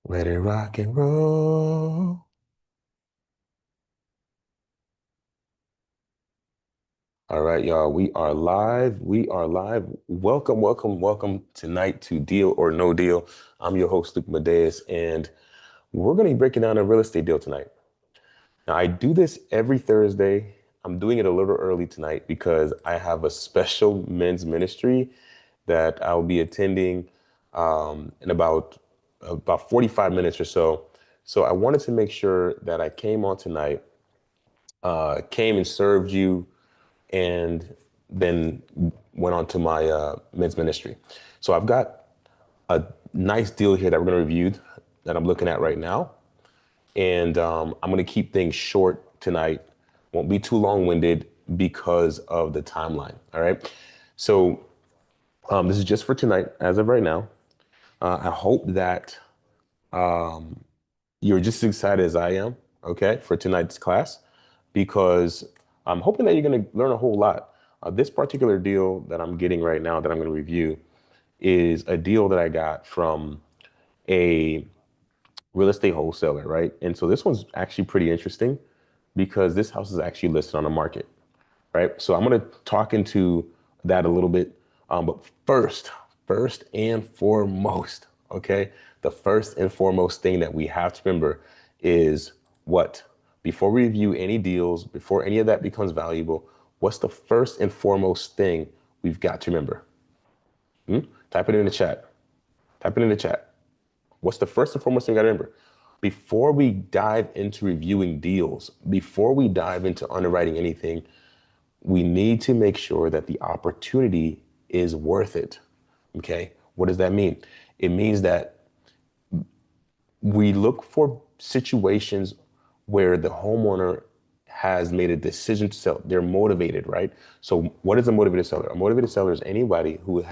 Let it rock and roll. All right, y'all. We are live. We are live. Welcome, welcome, welcome tonight to Deal or No Deal. I'm your host, Luke Madeus, and we're going to be breaking down a real estate deal tonight. Now, I do this every Thursday. I'm doing it a little early tonight because I have a special men's ministry that I'll be attending in about 45 minutes or so. So I wanted to make sure that I came on tonight, came and served you, and then went on to my men's ministry. So I've got a nice deal here that we're going to review that I'm looking at right now. And I'm going to keep things short tonight. Won't be too long-winded because of the timeline. All right. So this is just for tonight, as of right now. I hope that you're just as excited as I am, okay, for tonight's class, because I'm hoping that you're going to learn a whole lot. This particular deal that I'm getting right now that I'm going to review is a deal that I got from a real estate wholesaler, right? And so this one's actually pretty interesting because this house is actually listed on the market, right? So I'm going to talk into that a little bit. But first and foremost, okay, the first and foremost thing that we have to remember is what? Before we review any deals, before any of that becomes valuable, what's the first and foremost thing we've got to remember? Type it in the chat. Type it in the chat. What's the first and foremost thing we got to remember? Before we dive into reviewing deals, before we dive into underwriting anything, we need to make sure that the opportunity is worth it. Okay. What does that mean? It means that we look for situations where the homeowner has made a decision to sell. They're motivated, right? So what is a motivated seller? A motivated seller is anybody who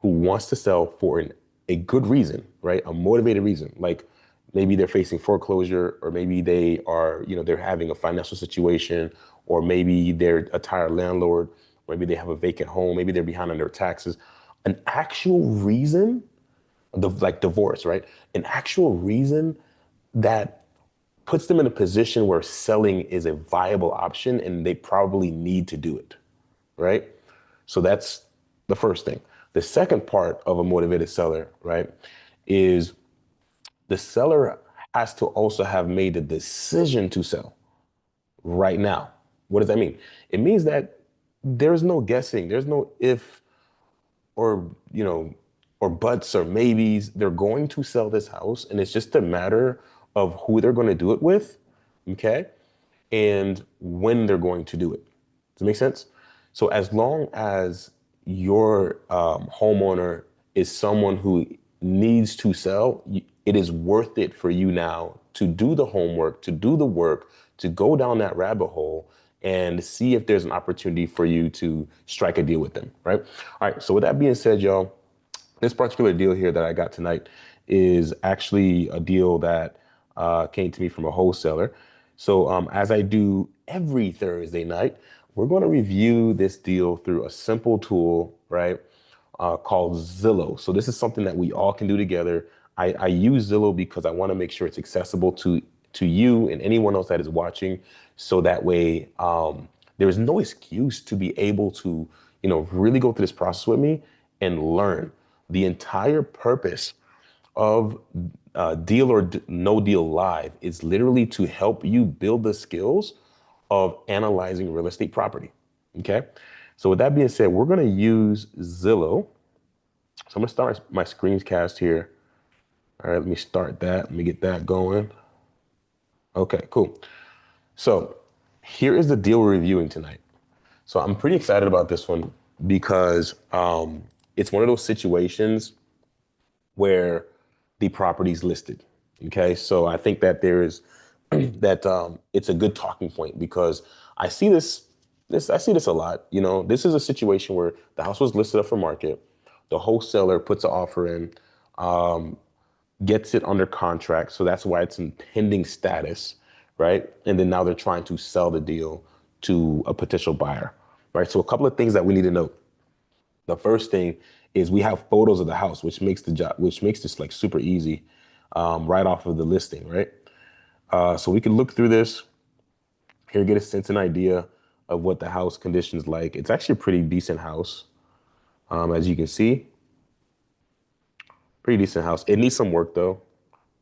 wants to sell for a good reason, right? A motivated reason. Like maybe they're facing foreclosure, or maybe they are, they're having a financial situation, or maybe they're a tired landlord, maybe they have a vacant home, maybe they're behind on their taxes. An actual reason, like divorce, right? An actual reason that puts them in a position where selling is a viable option and they probably need to do it, right? So that's the first thing. The second part of a motivated seller, right, is the seller has to also have made the decision to sell right now. What does that mean? It means that there's no guessing. There's no if or, or buts or maybes. They're going to sell this house, and it's just a matter of who they're going to do it with, okay? And when they're going to do it. Does it make sense? So as long as your homeowner is someone who needs to sell, it is worth it for you now to do the homework, to do the work, to go down that rabbit hole and see if there's an opportunity for you to strike a deal with them, right? All right, so with that being said, y'all, this particular deal here that I got tonight is actually a deal that came to me from a wholesaler. So as I do every Thursday night, we're going to review this deal through a simple tool, right, called Zillow. So this is something that we all can do together. I use Zillow because I want to make sure it's accessible to you and anyone else that is watching. So that way, there is no excuse to be able to, really go through this process with me and learn. The entire purpose of Deal or No Deal Live is literally to help you build the skills of analyzing real estate property. Okay. So with that being said, we're going to use Zillow. So I'm going to start my screencast here. All right, let me start that. Let me get that going. Okay, cool. So here is the deal we're reviewing tonight. So I'm pretty excited about this one because it's one of those situations where the property's listed. Okay, so I think that there is that it's a good talking point because I see this I see this a lot. This is a situation where the house was listed up for market. The wholesaler puts an offer in, gets it under contract, so that's why it's in pending status, right? And then now they're trying to sell the deal to a potential buyer, right? So a couple of things that we need to note. The first thing is we have photos of the house, which makes this like super easy. right off of the listing, right? So we can look through this here, get a sense and idea of what the house condition's like. It's actually a pretty decent house. As you can see, pretty decent house. It needs some work though.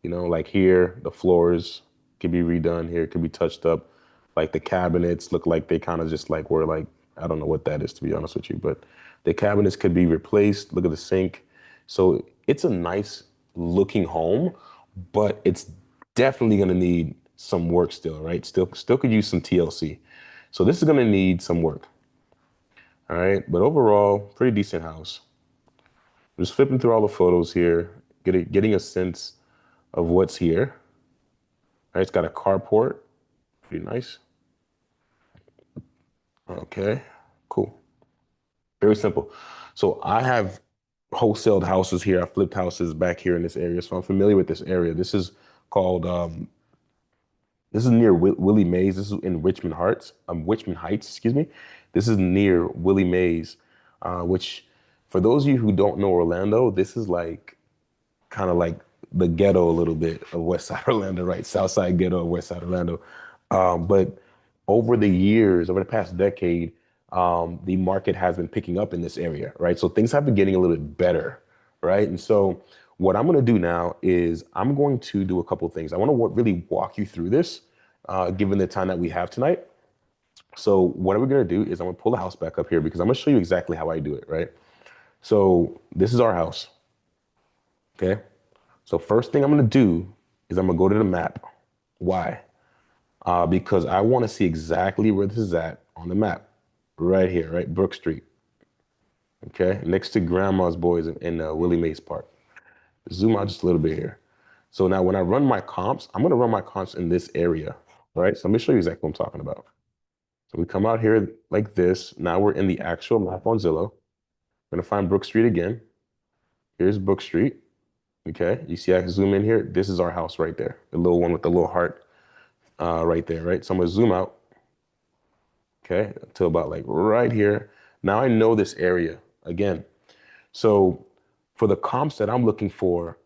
You know, like here, the floors could be redone. Here, it could be touched up. Like the cabinets look like they kind of just like were like, I don't know what that is to be honest with you, but the cabinets could be replaced. Look at the sink. So it's a nice looking home, but it's definitely gonna need some work still, right? Still could use some TLC. So this is gonna need some work. All right, but overall, pretty decent house. I'm just flipping through all the photos here, getting a sense of what's here. All right, it's got a carport, pretty nice. Okay, cool. Very simple. So I have wholesaled houses here. I flipped houses back here in this area, so I'm familiar with this area. This is called this is near Willie Mays. This is in Richmond Heights, excuse me. This is near Willie Mays, which for those of you who don't know Orlando, this is like kind of like the ghetto a little bit of West Side Orlando, right? South Side ghetto of West Side Orlando. But over the years, over the past decade, the market has been picking up in this area, right? So things have been getting a little bit better, right? And so what I'm going to do now is I'm going to do a couple of things. I want to really walk you through this, given the time that we have tonight. So what we're going to do is I'm going to pull the house back up here because I'm going to show you exactly how I do it, right? So this is our house, okay? So first thing I'm going to do is I'm going to go to the map. Why? Because I want to see exactly where this is at on the map. Right here, right? Brook Street. Okay, next to Grandma's Boys in Willie Mays Park. Zoom out just a little bit here. So now when I run my comps, I'm going to run my comps in this area, right? So let me show you exactly what I'm talking about. So we come out here like this. Now we're in the actual map on Zillow. I'm going to find Brook Street again. Here's Brook Street. Okay, you see I can zoom in here. This is our house right there. The little one with the little heart right there, right? So I'm going to zoom out. Okay, to about like right here. Now I know this area again. So for the comps that I'm looking for,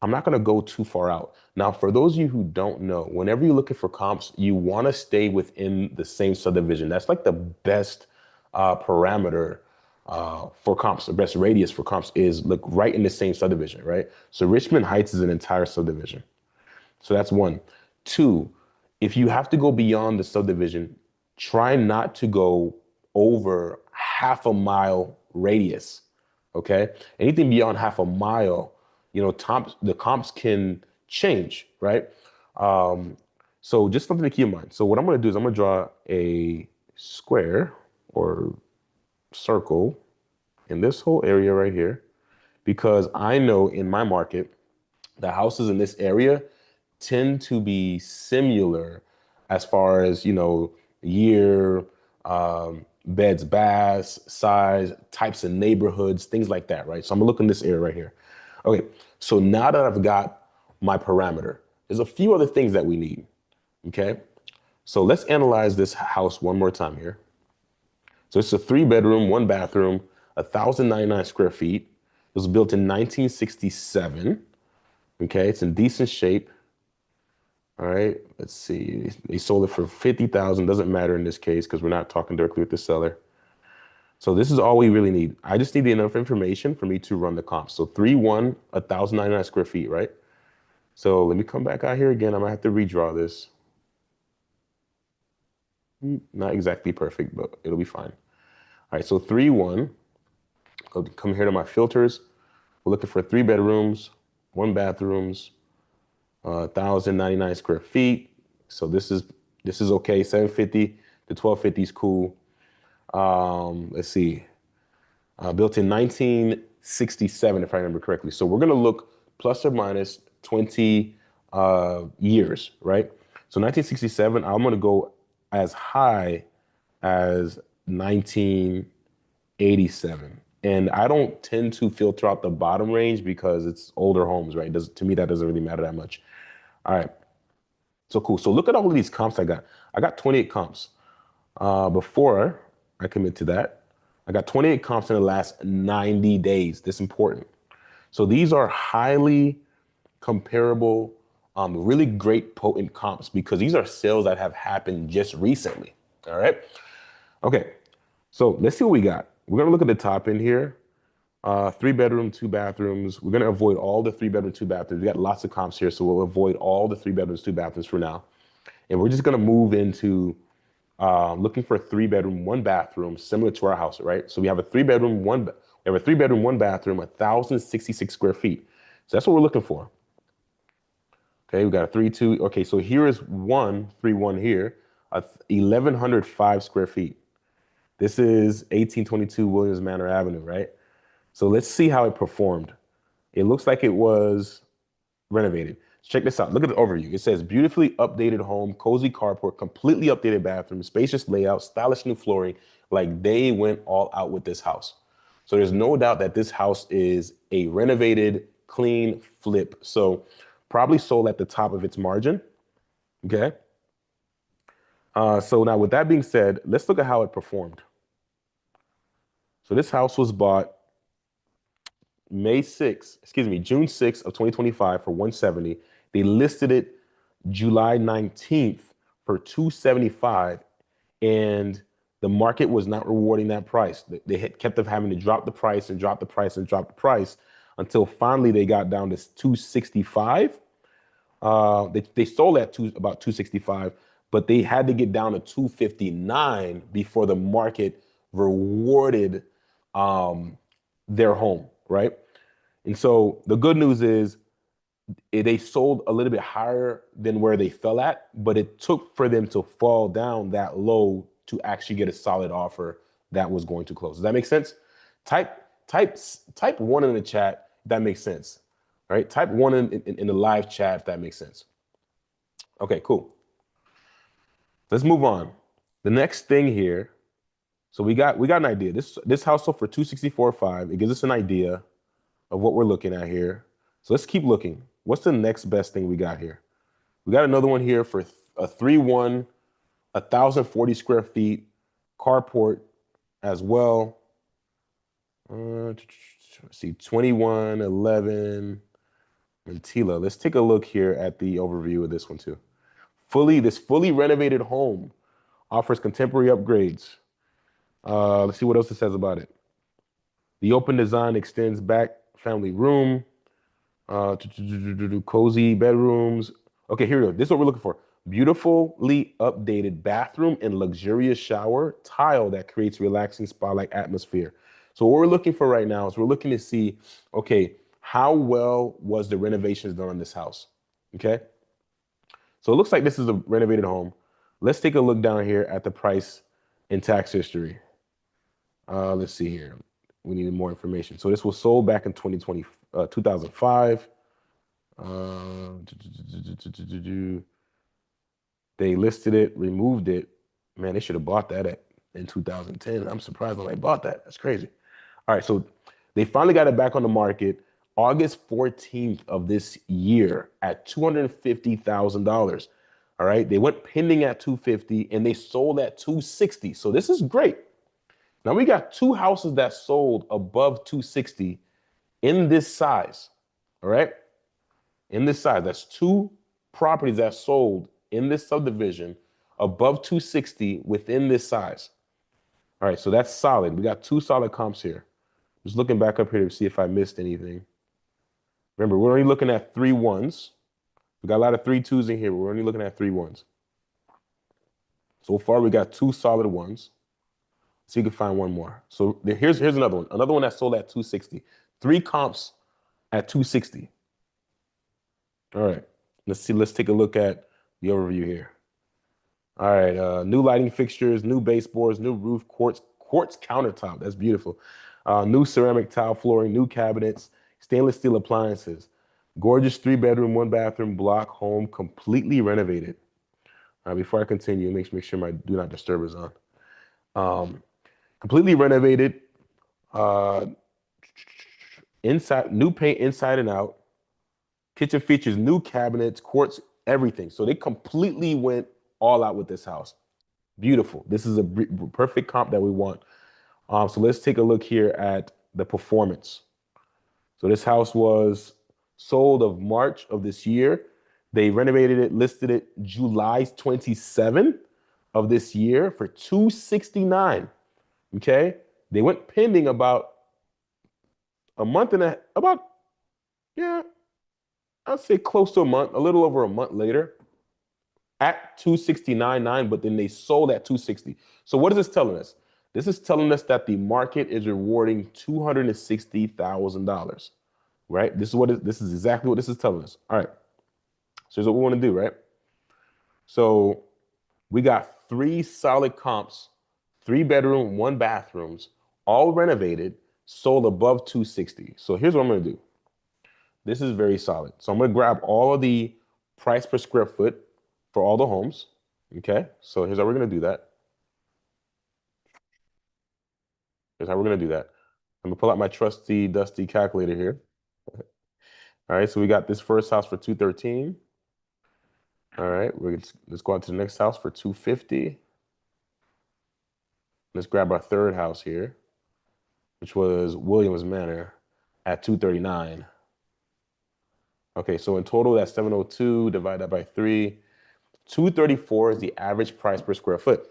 I'm not going to go too far out. Now, for those of you who don't know, whenever you're looking for comps, you want to stay within the same subdivision. That's like the best parameter for comps. The best radius for comps is look right in the same subdivision, right? So Richmond Heights is an entire subdivision. So that's one. Two, if you have to go beyond the subdivision, try not to go over half a mile radius. Okay. Anything beyond half a mile, you know, the comps can change, right? Um, so just something to keep in mind. So what I'm going to do is I'm going to draw a square or circle in this whole area right here, because I know in my market, the houses in this area tend to be similar as far as, you know, year, beds, baths, size, types of neighborhoods, things like that, right? So I'm gonna look in this area right here. Okay, so now that I've got my parameter, there's a few other things that we need, okay? So let's analyze this house one more time here. So it's a 3 bedroom, 1 bathroom, 1,099 square feet. It was built in 1967. Okay, it's in decent shape. All right, let's see. They sold it for 50,000. Doesn't matter in this case because we're not talking directly with the seller. So this is all we really need. I just need enough information for me to run the comps. So 3-1, 1,099 square feet, right? So let me come back out here again. I'm gonna have to redraw this. Not exactly perfect, but it'll be fine. All right, so 3-1. I'll come here to my filters. We're looking for 3 bedrooms, 1 bathrooms, 1,099 square feet. So this is okay. 750 to 1250 is cool. Let's see. Built in 1967, if I remember correctly. So we're gonna look plus or minus 20 years, right? So 1967, I'm gonna go as high as 1987. And I don't tend to filter out the bottom range because it's older homes, right? To me, that doesn't really matter that much. All right. So cool. So look at all of these comps I got. I got 28 comps. Before I commit to that, I got 28 comps in the last 90 days. This is important. So these are highly comparable, really great potent comps because these are sales that have happened just recently. All right. Okay. So let's see what we got. We're going to look at the top end here. 3 bedroom, 2 bathrooms. We're going to avoid all the 3 bedroom, 2 bathrooms. We got lots of comps here, so we'll avoid all the 3 bedrooms, 2 bathrooms for now. And we're just going to move into looking for a 3 bedroom, 1 bathroom, similar to our house, right? So we have a 3 bedroom, we have a 3 bedroom, 1 bathroom, 1,066 square feet. So that's what we're looking for. Okay, we got a 3-2. Okay, so here is 131 here, 1,105 square feet. This is 1822 Williams Manor Avenue, right? So let's see how it performed. It looks like it was renovated. Check this out. Look at the overview. It says beautifully updated home, cozy carport, completely updated bathroom, spacious layout, stylish new flooring. Like they went all out with this house. So there's no doubt that this house is a renovated, clean flip. So probably sold at the top of its margin. Okay. So now with that being said, let's look at how it performed. So this house was bought June 6th of 2025 for 170. They listed it July 19th for 275, and the market was not rewarding that price. They had kept of having to drop the price and drop the price and drop the price until finally they got down to 265. They sold at about 265, but they had to get down to 259 before the market rewarded their home, right? And so the good news is they sold a little bit higher than where they fell at, but it took for them to fall down that low to actually get a solid offer that was going to close. Does that make sense? Type one in the chat if that makes sense. All right, type one in the live chat if that makes sense. Okay, cool. Let's move on. The next thing here. So we got an idea. This house sold for 264.5. It gives us an idea of what we're looking at here. So let's keep looking. What's the next best thing we got here? We got another one here for a 3-1, 1,040 square feet, carport as well. Let's see, 2111 Mantilla. Let's take a look here at the overview of this one too. This fully renovated home offers contemporary upgrades. Let's see what else it says about it. The open design extends back family room, cozy bedrooms. Okay, here we go. This is what we're looking for. Beautifully updated bathroom and luxurious shower tile that creates relaxing spa-like atmosphere. So what we're looking for right now is we're looking to see, okay, how well was the renovations done on this house? Okay. So it looks like this is a renovated home. Let's take a look down here at the price and tax history. Let's see here. We needed more information. So this was sold back in 2005. They listed it, removed it. Man, they should have bought that in 2010. I'm surprised when they bought that. That's crazy. All right, so they finally got it back on the market August 14th of this year at $250,000. All right, they went pending at 250 and they sold at 260. So this is great. Now we got two houses that sold above 260 in this size. All right, in this size, that's two properties that sold in this subdivision above 260 within this size. All right, so that's solid. We got two solid comps here. Just looking back up here to see if I missed anything. Remember, we're only looking at 3-1s. We got a lot of 3-2s in here, but we're only looking at 3-1s. So far, we got two solid ones. So you can find one more. So here's another one. Another one that sold at 260. Three comps at 260. All right. Let's see. Let's take a look at the overview here. All right. New lighting fixtures, new baseboards, new roof, quartz countertop. That's beautiful. New ceramic tile flooring, new cabinets, stainless steel appliances. Gorgeous 3-bedroom, 1-bathroom block home, completely renovated. Before I continue, make sure my do not disturb is on. Completely renovated. Inside, new paint inside and out. Kitchen features new cabinets, quartz, everything. So they completely went all out with this house. Beautiful. This is a perfect comp that we want. So let's take a look here at the performance. So this house was sold of March of this year. They renovated it, listed it July 27 of this year for 269. Okay. They went pending about a month and about, yeah, I'd say close to a month, a little over a month later at 269.9, but then they sold at 260. So what is this telling us? This is telling us that the market is rewarding $260,000, right? This is exactly what this is telling us. All right. So here's what we want to do, right? So we got 3 solid comps, 3-bedroom, 1-bathrooms, all renovated, sold above 260. So here's what I'm going to do. This is very solid. So I'm going to grab all of the price per square foot for all the homes. Okay. So here's how we're going to do that. Here's how we're going to do that. I'm going to pull out my trusty, dusty calculator here. All right. So we got this first house for 213. All right. Let's go on to the next house for 250. Let's grab our third house here, which was Williams Manor at 239. Okay, so in total, that's 702, divide that by 3. 234 is the average price per square foot.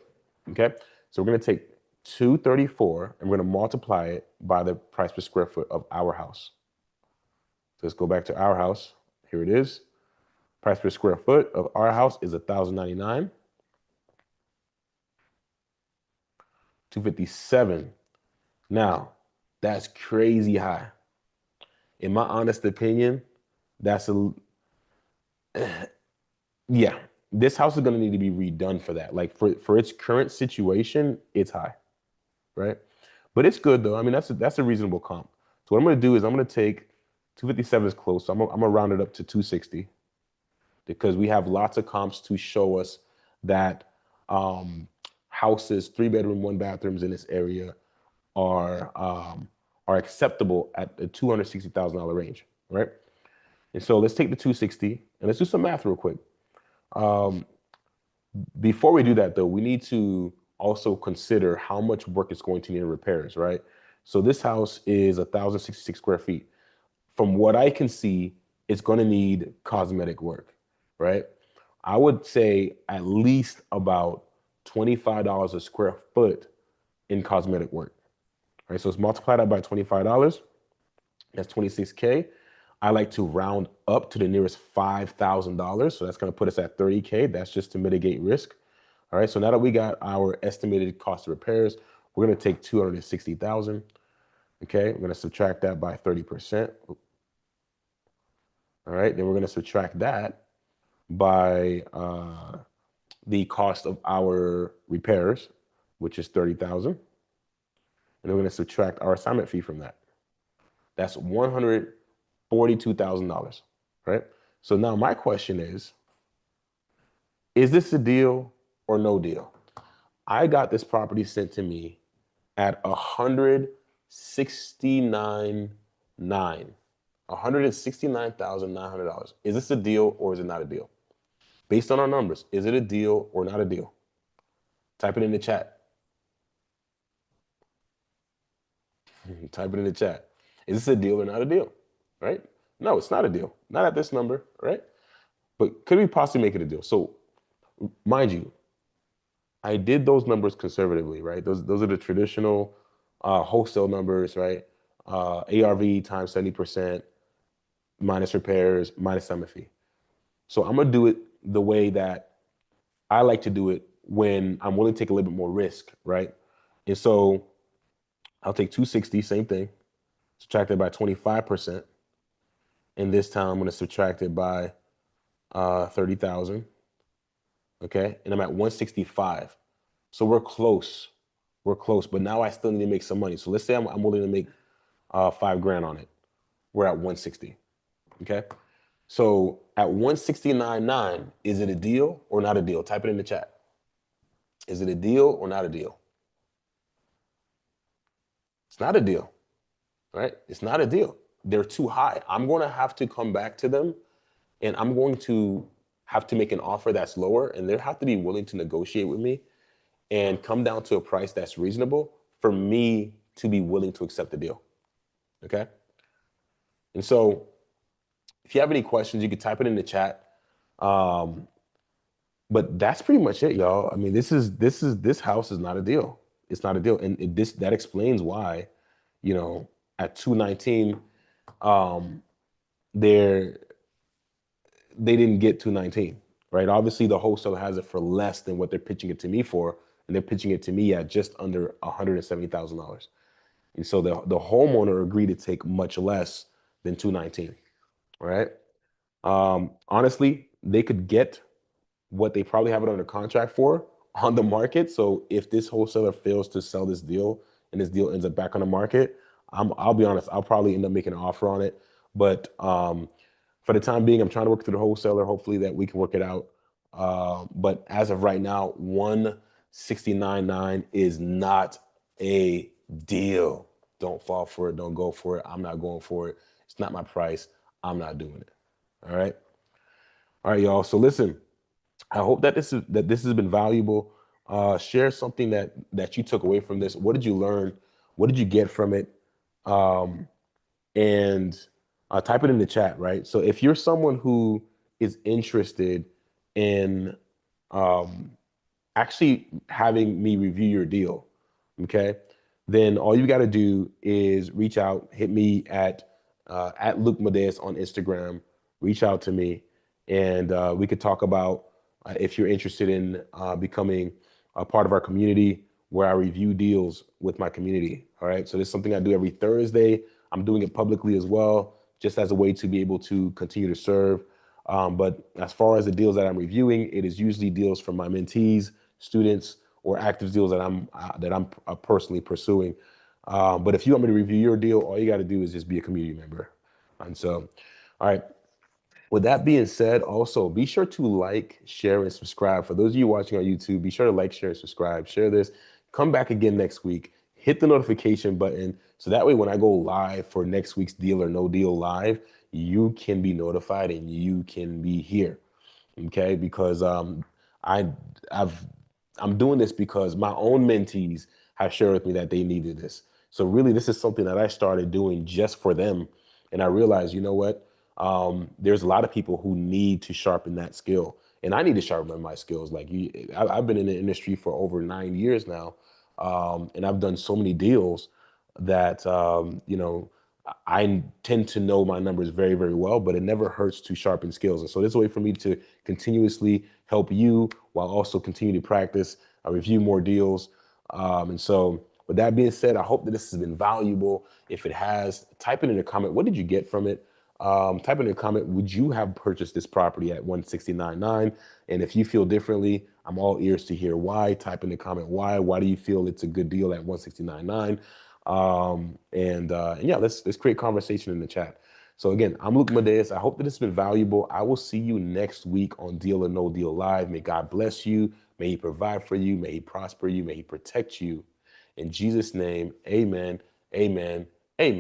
Okay, so we're going to take 234 and we're going to multiply it by the price per square foot of our house. So let's go back to our house. Here it is. Price per square foot of our house is $1,099. 257. Now, that's crazy high. In my honest opinion, that's yeah. This house is going to need to be redone for that. Like for its current situation, it's high, right? But it's good though. I mean, that's a reasonable comp. So what I'm going to do is I'm going to take 257 is close. So I'm going to round it up to 260 because we have lots of comps to show us that houses, 3-bedroom, 1-bathrooms in this area are acceptable at the $260,000 range, right? And so let's take the 260 and let's do some math real quick. Before we do that though, we need to also consider how much work is going to need repairs, right? So this house is 1,066 square feet. From what I can see, it's going to need cosmetic work, right? I would say at least about $25 a square foot in cosmetic work, right? So let's multiply that by $25. That's 26K. I like to round up to the nearest $5,000. So that's going to put us at 30K. That's just to mitigate risk. All right. So now that we got our estimated cost of repairs, we're going to take 260,000. Okay. We're going to subtract that by 30%. All right. Then we're going to subtract that by the cost of our repairs, which is 30,000. And we're going to subtract our assignment fee from that. That's $142,000, right? So now my question is this a deal or no deal? I got this property sent to me at $169,900. Is this a deal or is it not a deal? Based on our numbers, is it a deal or not a deal? Type it in the chat. Type it in the chat. Is this a deal or not a deal? Right? No, it's not a deal. Not at this number, right? But could we possibly make it a deal? So, mind you, I did those numbers conservatively, right? Those are the traditional wholesale numbers, right? ARV times 70% minus repairs minus assignment fee. So I'm gonna do it the way that I like to do it when I'm willing to take a little bit more risk, right? And so I'll take 260, same thing, subtract it by 25%. And this time I'm gonna subtract it by 30,000. Okay, and I'm at 165. So we're close. We're close, but now I still need to make some money. So let's say I'm willing to make $5,000 on it. We're at 160. Okay, so at 169.9, is it a deal or not a deal? Type it in the chat. Is it a deal or not a deal? It's not a deal, right? It's not a deal. They're too high. I'm going to have to come back to them and I'm going to have to make an offer that's lower and they have to be willing to negotiate with me and come down to a price that's reasonable for me to be willing to accept the deal. Okay? And so If you have any questions, you can type it in the chat. Um, but that's pretty much it, y'all. I mean, this house is not a deal. It's not a deal, and this that explains why, you know, at 219, um, they're they didn't get 219, right? Obviously, the wholesaler has it for less than what they're pitching it to me for, and they're pitching it to me at just under $170,000. And so the homeowner agreed to take much less than 219, right? Honestly, they could get what they probably have it under contract for on the market. So if this wholesaler fails to sell this deal and this deal ends up back on the market, I'll be honest, I'll probably end up making an offer on it. But for the time being, I'm trying to work through the wholesaler. Hopefully that we can work it out. But as of right now, 169.9 is not a deal. Don't fall for it. Don't go for it. I'm not going for it. It's not my price. I'm not doing it. All right. All right, y'all. So listen, I hope that this has been valuable. Share something that you took away from this. What did you learn? What did you get from it? Um, and type it in the chat, right? So if you're someone who is interested in um, actually having me review your deal, okay, then all you got to do is reach out, hit me at Luke Madeus on Instagram, reach out to me, and we could talk about if you're interested in becoming a part of our community where I review deals with my community. All right, so this is something I do every Thursday. I'm doing it publicly as well, just as a way to be able to continue to serve. But as far as the deals that I'm reviewing, it is usually deals from my mentees, students, or active deals that I'm personally pursuing. But if you want me to review your deal, all you got to do is just be a community member. And so, all right. With that being said, also be sure to like, share, and subscribe. For those of you watching on YouTube, be sure to like, share, and subscribe. Share this. Come back again next week. Hit the notification button so that way when I go live for next week's Deal or No Deal Live, you can be notified and you can be here. Okay, because I I've I'm doing this because my own mentees have shared with me that they needed this. So really, this is something that I started doing just for them, and I realized, you know what? There's a lot of people who need to sharpen that skill, and I need to sharpen my skills. Like I've been in the industry for over 9 years now, and I've done so many deals that I tend to know my numbers very, very well, but it never hurts to sharpen skills. And so this is a way for me to continuously help you while also continue to practice. I review more deals. And so with that being said, I hope that this has been valuable. If it has, type it in a comment. What did you get from it? Type in a comment, would you have purchased this property at 169.9? And if you feel differently, I'm all ears to hear why. Type in the comment why. Why do you feel it's a good deal at 169.9? And yeah, let's create conversation in the chat. So again, I'm Luke Madeus. I hope that it's been valuable. I will see you next week on Deal or No Deal Live. May God bless you. May He provide for you. May He prosper you. May He protect you. In Jesus' name, amen, amen, amen.